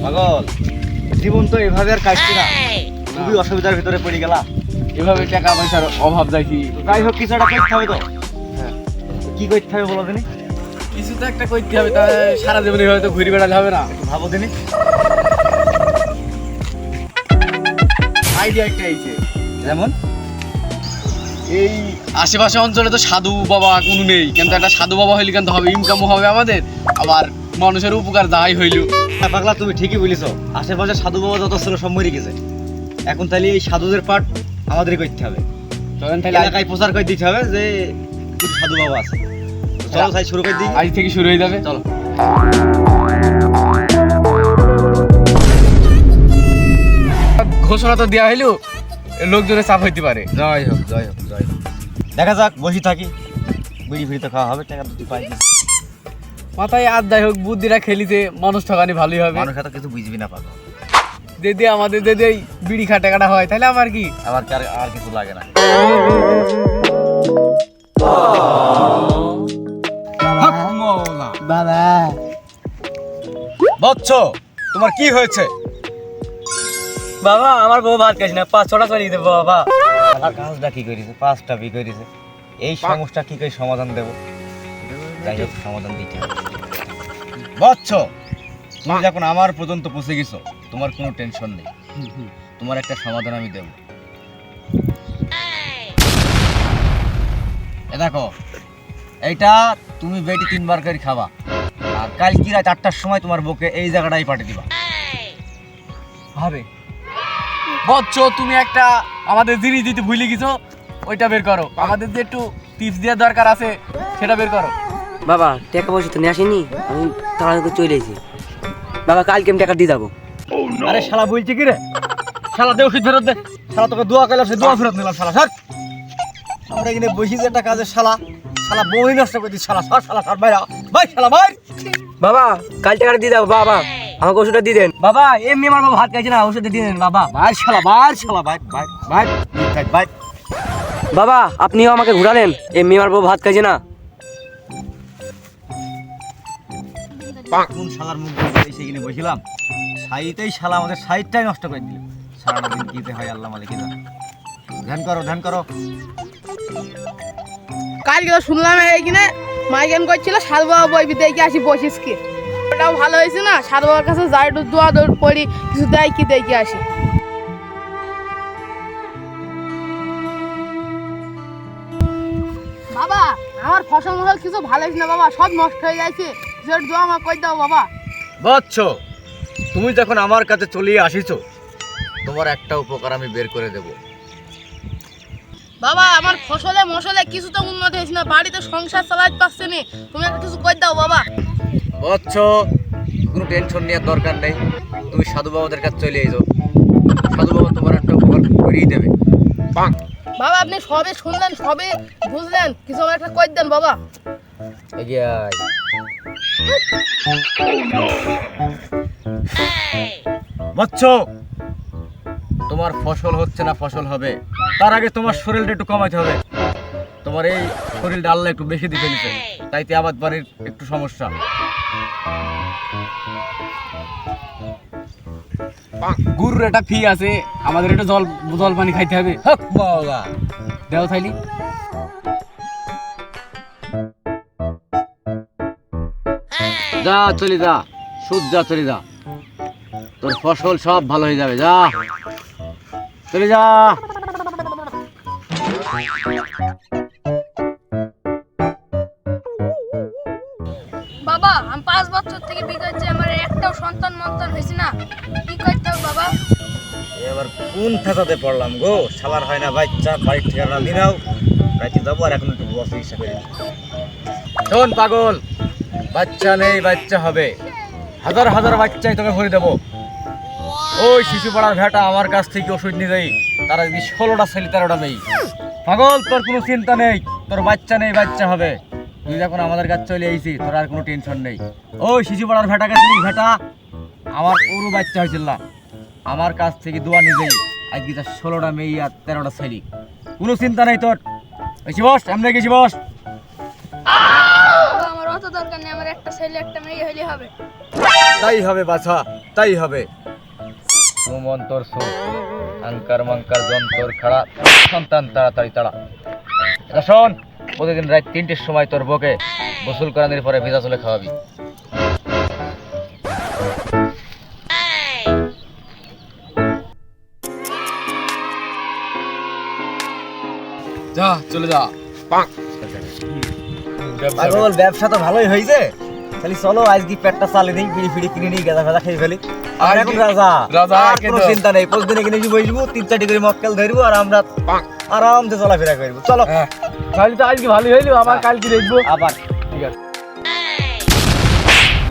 পাগল, জীবন তো এভাবে আর কাটছে না, খুবই অসুবিধার ভিতরে পড়ে গেলা। এভাবে টাকা পয়সার অভাব যাইছি। যাই হোক, কিছু একটা করতে হবে তো। কি করতে হবে বলো দিনি? কিছু তো একটা করতে হবে, তা সারা জীবনে হয়তো ঘুরে বেড়ালে হবে না। ভাবো দিনি। আইডিয়া একটা আইছে। যেমন এই আশেপাশে অঞ্চলে তো সাধু বাবা কোনো নেই, কিন্তু একটা সাধু বাবা হইলে কিন্তু হবে, ইনকামও হবে আমাদের, আবার মানুষের উপকার যাই হইল। পাগলা, তুমি ঠিকই বলেছো, আশেপাশে সাধু বাবা যত ছিল সব মরে গেছে। এখন তাহলে এই সাধুদের পাঠ আমাদেরই করতে হবে। চলেন তাহলে এলাকায় প্রচার করে দিতে হবে যে কিছু সাধু বাবা আছে। চলো তাই শুরু করে দিই। আজ থেকে শুরু হয়ে যাবে। চলো। ঘোষণা তো দেওয়া হইলো, লোকজনের চাপ হইতে পারে। জয় হোক, জয় হোক, জয় হোক। দেখা যাক, বসে থাকি, বিড়ি ফিড়ি তো খাওয়া হবে, টাকা দুটি পাই। মাথায় আর যাই হোক, বুদ্ধিরা খেলিতে মানুষ ঠকানি ভালোই হবে। মানুষ এত কিছু বুঝবি না পাগল। যদি আমাদের যদি এই বিড়ি খাটা কাটা হয় তাহলে আমার কি, আবার আর কিছু লাগে না। বাবা বৎস, তোমার কি হয়েছে? বাবা আমার বউ ভাত খাইছে না, 5-6টা চলিয়ে দেবো বাবা। আমার কাজটা কি করেছে, 5টা বি করেছে, এই সমস্যা কি করে সমাধান দেব? যাই হোক, সমাধান দিতে হবে। বৎস, তুমি যখন আমার পর্যন্ত পৌঁছে গেছো, তোমার কোনো টেনশন নেই, তোমার একটা সমাধান আমি দেব। এ দেখো, এইটা তুমি বেটি 3বার করে খাবা, আর কালকে রাত 8টার সময় তোমার বউকে এই জায়গাটাই পাঠিয়ে দিবা। আরে বচ্চ, তুমি একটা আমাদের জিনিস দিতে ভুলে গেছো, ওইটা বের করো। আমাদের যে একটু টিপস দেওয়ার দরকার আছে সেটা বের করো। বাবা টাকা পয়সা তো নিয়ে আসেনি, আমি তাড়াতাড়ি চলে এসেছি। বাবা কালকে আমি টাকা দিয়ে যাবো। আরে শালা বলছি কি রে, শালা দে ওষুধ ফেরত দে। শালা তোকে দোয়া করলাম, সে দোয়া ফেরত নিলাম। শালা সর, আমরা এখানে বসি যে একটা কাজের শালা, শালা বই নষ্ট করে দিস। শালা সর, শালা সর, বাইরা ভাই, শালা ভাই। বাবা কাল টাকাটা দিয়ে যাবো। বাবা আমাকে ওষুধটা দিয়ে দেন। বাবা এমনি আমার বাবা ভাত খাইছে না, ওষুধটা দিয়ে দেন বাবা। ভাই শালা, ভাই শালা, ভাই ভাই ভাই ভাই ভাই। বাবা আপনিও আমাকে ঘুরালেন, এমনি আমার বউ ভাত খাইছে না। কোন শালার মুখ দিয়ে এসে এখানে বসিলাম, সাইতেই শালা আমাদের সাইডটাই নষ্ট করে দিল। সারাটা দিন কিতে হয় আল্লাহ মালিক জানে। ধ্যান করো, ধ্যান করো। কালকে তো শুনলাম এইখানে মাইগ্রেন করছিল, সাধু বাবা বই দেখে আসি বসিস কি, ওটাও ভালো হয়েছে না। সাধু বাবার কাছে যাই একটু দোয়া দৌড় পড়ি, কিছু দেয় কি দেখে আসি। বাবা আমার ফসল মশল কিছু ভালো হয়েছে না বাবা, সব নষ্ট হয়ে যাচ্ছে, যে দোয়া আমার কই দাও বাবা। বৎস, তুমি যখন আমার কাছে চলে আসিছো, তোমার একটা উপকার আমি বের করে দেব। বাবা আমার ফসলে মশলে কিছু তো উন্নতি হয়েছে না, বাড়িতে সংসার চালাতে পারছে না, তুমি একটা কিছু কই দাও বাবা। বৎস, কোনো টেনশন নেওয়ার দরকার নেই, তুমি সাধু বাবাদের কাছে চলে এসো, সাধু বাবা তোমার একটা উপকার করেই দেবে। বাবা আপনি সবে শুনলেন, সবে বুঝলেন, কিছু আমার একটা কই দেন বাবা। এগিয়ে আয়। বৎস, তোমার ফসল হচ্ছে না, ফসল হবে, তার আগে তোমার শরীরটা একটু কমাতে হবে। তোমার এই শরীরটা আল্লাহ একটু বেশি দিয়ে ফেলেছে, তাইতে আবাদ বাড়ির একটু সমস্যা। গুরুর একটা ফি আছে, আমাদের একটু জল পানি খাইতে হবে। হক মাওলা। দেও থাইলি। যা চলে যা, সুদ যা, চলে যা, তোর ফসল সব ভালো হয়ে যাবে। যা চলে যা। বাবা আমি 5 বছর থেকে বিগড়ছে, আমার একটাও সন্তান মন্তান হয়েছে না, কি করতে হবে বাবা? এবার কোন ফেসাতে পড়লাম গো, শালার হয় না বাচ্চা, বাড়ির ঠিকানা দিনাও, রাইতে যাবো আর এখন একটু বসে ইচ্ছা করে। শোন পাগল, বাচ্চা নেই, বাচ্চা হবে, হাজার হাজার বাচ্চাই তোকে ভরে দেবো। ওই শিশু পাড়ার ভেটা আমার কাছ থেকে ওষুধ নিয়ে যাই, তারা যদি 16টা ছেলে 13টা মেয়ে। পাগল, তোর কোনো চিন্তা নেই, তোর বাচ্চা নেই, বাচ্চা হবে। তুই যখন আমাদের কাছে চলে আইছি, তোর আর কোনো টেনশন নেই। ওই শিশু পাড়ার ভেটা গেছিলি, ভেটা আমার ওরও বাচ্চা হয়েছিল না, আমার কাছ থেকে দোয়া নিজেই আজকে তার 16টা মেয়ে আর 13টা ছেলে। কোনো চিন্তা নেই তোর। এসে বস, এমনি গেছি বস। আমার অত তো দরকার নেই, আমার একটা ছেলে একটা মেয়ে হইলে হবে। তাই হবে বাছা, তাই হবে। সুমন্তর সুখ, আঙ্কার মাঙ্কার যন্তর খাড়া, সন্তান তাড়াতাড়ি তাড়া। এটা শোন, প্রতিদিন রাত 3টের সময় তোর বউকে গোসল করানোর পরে ভেজা চলে খাওয়াবি। যা চলে যা। পাগল, ব্যবসা তো ভালোই হয়েছে, খালি চলো আজকে পেটটা চালে নেই, বিড়ি ফিড়ি কিনে নিই, গাঁদা ফেদা খেয়ে ফেলি। আর এখন রাজা, রাজা, আর কোনো একদম। চিন্তা নেই। প্রতিদিন এখানে এসে বসবো, 3-4টি করে মক্কেল ধরবো, আর আমরা আরামসে চলাফেরা করবো। চলো হ্যাঁ, তাহলে তো আজকে ভালোই হইলো, আবার কালকে দেখবো। আবার ঠিক আছে।